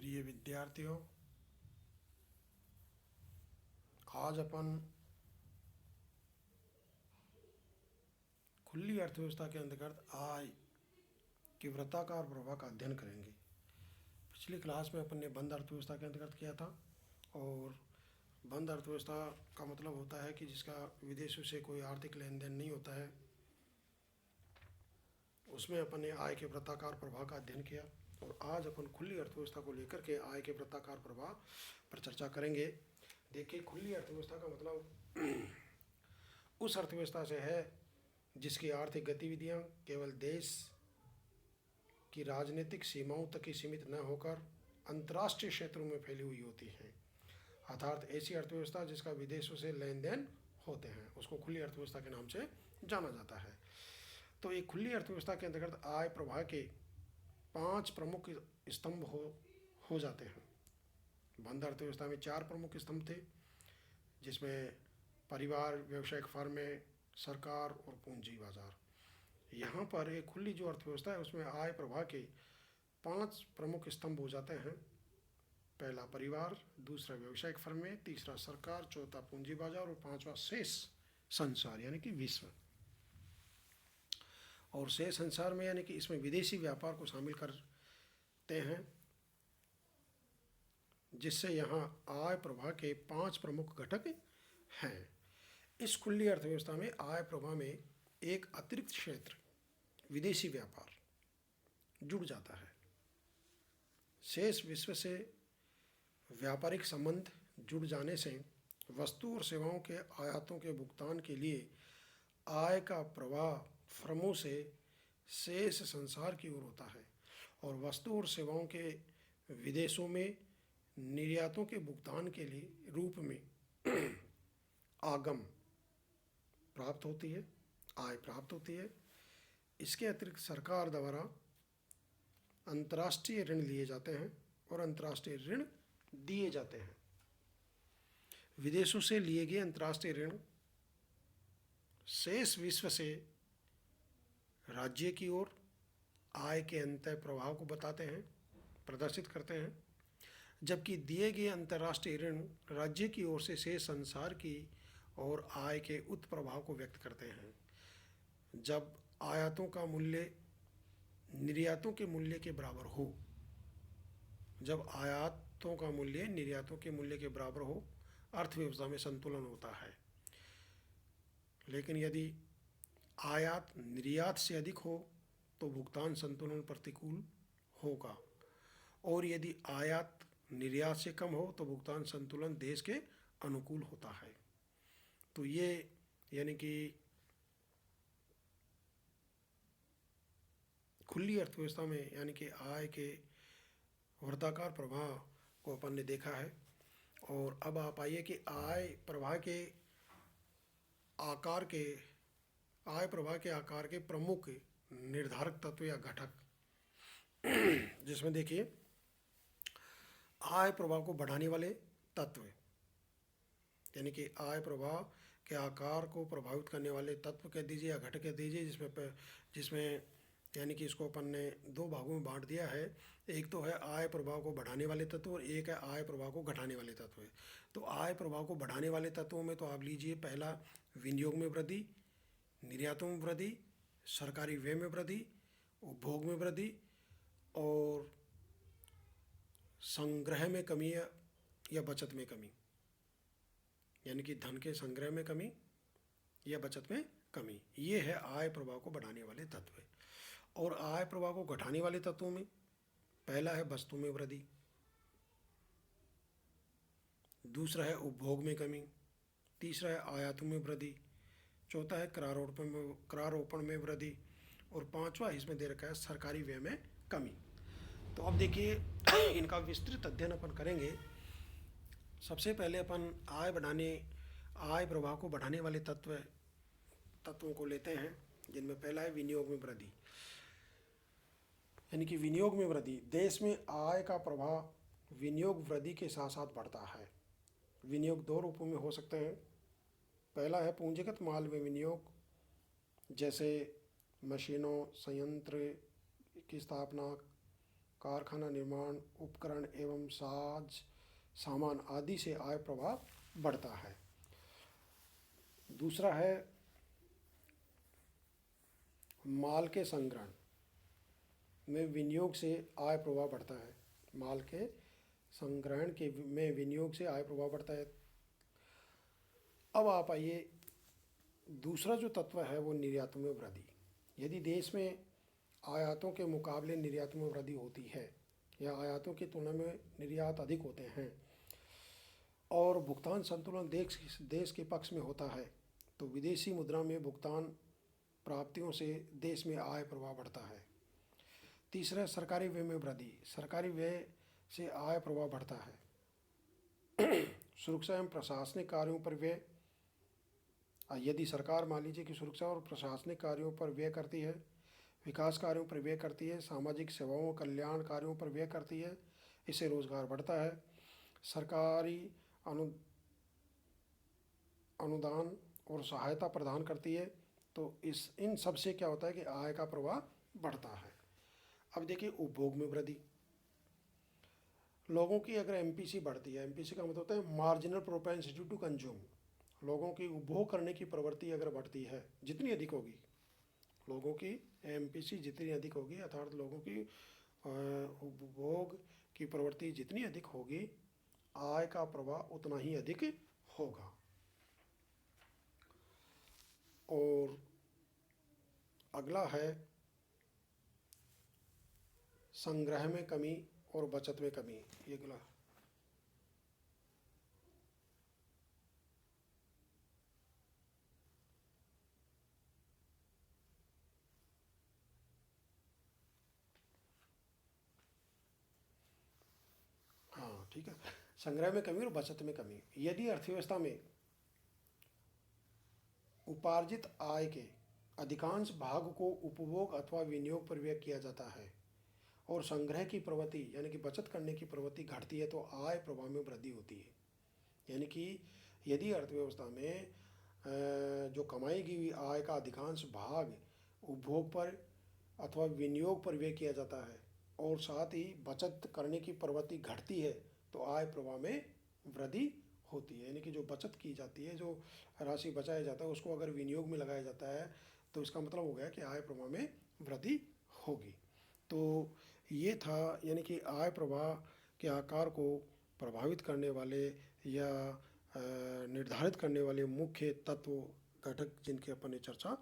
प्रिय विद्यार्थियों, आज अपन खुली अर्थव्यवस्था के अंतर्गत आय के वृत्ताकार प्रवाह का अध्ययन करेंगे। पिछली क्लास में अपन ने बंद अर्थव्यवस्था के अंतर्गत किया था और बंद अर्थव्यवस्था का मतलब होता है कि जिसका विदेशों से कोई आर्थिक लेन देन नहीं होता है। उसमें अपन ने आय के वृत्ताकार प्रवाह का अध्ययन किया और आज अपन खुली अर्थव्यवस्था को लेकर के आय के वृत्ताकार प्रवाह पर चर्चा करेंगे। देखिए, खुली अर्थव्यवस्था का मतलब उस अर्थव्यवस्था से है जिसकी आर्थिक गतिविधियां केवल देश की राजनीतिक सीमाओं तक ही सीमित न होकर अंतर्राष्ट्रीय क्षेत्रों में फैली हुई होती हैं। अर्थात ऐसी अर्थव्यवस्था जिसका विदेशों से लेन देन होते हैं उसको खुली अर्थव्यवस्था के नाम से जाना जाता है। तो एक खुली अर्थव्यवस्था के अंतर्गत आय प्रवाह के 5 प्रमुख स्तंभ हो जाते हैं। बंद अर्थव्यवस्था में 4 प्रमुख स्तंभ थे, जिसमें परिवार, व्यावसायिक फर्में, सरकार और पूंजी बाजार। यहाँ पर एक खुली जो अर्थव्यवस्था है उसमें आय प्रवाह के 5 प्रमुख स्तंभ हो जाते हैं। पहला परिवार, दूसरा व्यावसायिक फर्में, तीसरा सरकार, चौथा पूंजी बाजार और पांचवा शेष संसार यानी कि विश्व। और शेष संसार में यानी कि इसमें विदेशी व्यापार को शामिल करते हैं, जिससे यहाँ आय प्रवाह के 5 प्रमुख घटक हैं। इस खुली अर्थव्यवस्था में आय प्रवाह में एक अतिरिक्त क्षेत्र विदेशी व्यापार जुड़ जाता है। शेष विश्व से व्यापारिक संबंध जुड़ जाने से वस्तु और सेवाओं के आयातों के भुगतान के लिए आय का प्रवाह फर्मों से शेष संसार की ओर होता है और वस्तु और सेवाओं के विदेशों में निर्यातों के भुगतान के लिए रूप में आगम प्राप्त होती है, आय प्राप्त होती है। इसके अतिरिक्त सरकार द्वारा अंतर्राष्ट्रीय ऋण लिए जाते हैं और अंतर्राष्ट्रीय ऋण दिए जाते हैं। विदेशों से लिए गए अंतर्राष्ट्रीय ऋण शेष विश्व से राज्य की ओर आय के अंतः प्रवाह को बताते हैं, प्रदर्शित करते हैं, जबकि दिए गए अंतर्राष्ट्रीय ऋण राज्य की ओर से शेष संसार की और आय के उत प्रभाव को व्यक्त करते हैं। जब आयातों का मूल्य निर्यातों के मूल्य के बराबर हो, जब आयातों का मूल्य निर्यातों के मूल्य के बराबर हो, अर्थव्यवस्था में संतुलन होता है। लेकिन यदि आयात निर्यात से अधिक हो तो भुगतान संतुलन प्रतिकूल होगा और यदि आयात निर्यात से कम हो तो भुगतान संतुलन देश के अनुकूल होता है। तो ये यानी कि खुली अर्थव्यवस्था में यानी कि आय के वर्ताकार प्रवाह को अपन ने देखा है। और अब आप आइए कि आय प्रवाह के आकार के प्रमुख निर्धारक तत्व या घटक, जिसमें देखिए आय प्रवाह को बढ़ाने वाले तत्व यानी कि आय प्रवाह के आकार को प्रभावित करने वाले तत्व कह दीजिए या घटक कह दीजिए, जिसमें यानी कि इसको अपन ने 2 भागों में बांट दिया है। एक तो है आय प्रवाह को बढ़ाने वाले तत्व और एक है आय प्रवाह को घटाने वाले तत्व। तो आय प्रवाह को बढ़ाने वाले तत्वों में तो आप लीजिए, पहला विनियोग में वृद्धि, निर्यातों में वृद्धि, सरकारी व्यय में वृद्धि, उपभोग में वृद्धि और संग्रह में कमी या बचत में कमी, यानी कि धन के संग्रह में कमी या बचत में कमी। ये है आय प्रवाह को बढ़ाने वाले तत्व। और आय प्रवाह को घटाने वाले तत्वों में पहला है वस्तु में वृद्धि, दूसरा है उपभोग में कमी, तीसरा है आयातों में वृद्धि, चौथा है करारोपण में वृद्धि और पांचवा इसमें दे रखा है सरकारी व्यय में कमी। तो अब देखिए इनका विस्तृत अध्ययन अपन करेंगे। सबसे पहले अपन आय प्रवाह को बढ़ाने वाले तत्वों को लेते हैं, जिनमें पहला है विनियोग में वृद्धि। यानी कि विनियोग में वृद्धि, देश में आय का प्रवाह विनियोग वृद्धि के साथ साथ बढ़ता है। विनियोग 2 रूपों में हो सकते हैं। पहला है पूंजीगत माल में विनियोग, जैसे मशीनों, संयंत्र की स्थापना, कारखाना निर्माण, उपकरण एवं साज सामान आदि से आय प्रवाह बढ़ता है। दूसरा है माल के संग्रहण में विनियोग से आय प्रवाह बढ़ता है। माल के संग्रहण के में विनियोग से आय प्रवाह बढ़ता है। अब आप आइए, दूसरा जो तत्व है वो निर्यात में वृद्धि। यदि देश में आयातों के मुकाबले निर्यात में वृद्धि होती है या आयातों की तुलना में निर्यात अधिक होते हैं और भुगतान संतुलन देश के पक्ष में होता है, तो विदेशी मुद्रा में भुगतान प्राप्तियों से देश में आय प्रवाह बढ़ता है। तीसरा, सरकारी व्यय में वृद्धि। सरकारी व्यय से आय प्रवाह बढ़ता है। सुरक्षा एवं प्रशासनिक कार्यों पर व्यय। यदि सरकार मान लीजिए कि सुरक्षा और प्रशासनिक कार्यों पर व्यय करती है, विकास कार्यों पर व्यय करती है, सामाजिक सेवाओं कल्याण कार्यों पर व्यय करती है, इससे रोजगार बढ़ता है। सरकारी अनुदान और सहायता प्रदान करती है, तो इन सब से क्या होता है कि आय का प्रवाह बढ़ता है। अब देखिए उपभोग में वृद्धि। लोगों की अगर एमपीसी बढ़ती है, एमपीसी का मतलब होता है मार्जिनल प्रोपेंसिटी टू कंज्यूम, लोगों की उपभोग करने की प्रवृत्ति अगर बढ़ती है, जितनी अधिक होगी, लोगों की एमपीसी जितनी अधिक होगी, अर्थात लोगों की उपभोग की प्रवृत्ति जितनी अधिक होगी, आय का प्रवाह उतना ही अधिक होगा। और अगला है संग्रह में कमी और बचत में कमी। ये अगला हाँ ठीक है, संग्रह में कमी और बचत में कमी। यदि अर्थव्यवस्था में उपार्जित आय के अधिकांश भाग को उपभोग अथवा विनियोग पर व्यय किया जाता है और संग्रह की प्रवृत्ति यानी कि बचत करने की प्रवृत्ति घटती है, तो आय प्रवाह में वृद्धि होती है। यानी कि यदि अर्थव्यवस्था में जो कमाई की हुई आय का अधिकांश भाग उपभोग पर अथवा विनियोग पर व्यय किया जाता है और साथ ही बचत करने की प्रवृत्ति घटती है, तो आय प्रवाह में वृद्धि होती है। यानी कि जो बचत की जाती है, जो राशि बचाया जाता है, उसको अगर विनियोग में लगाया जाता है, तो इसका मतलब हो गया कि आय प्रवाह में वृद्धि होगी। तो ये था यानी कि आय प्रवाह के आकार को प्रभावित करने वाले या निर्धारित करने वाले मुख्य तत्व घटक जिनकी अपन ने चर्चा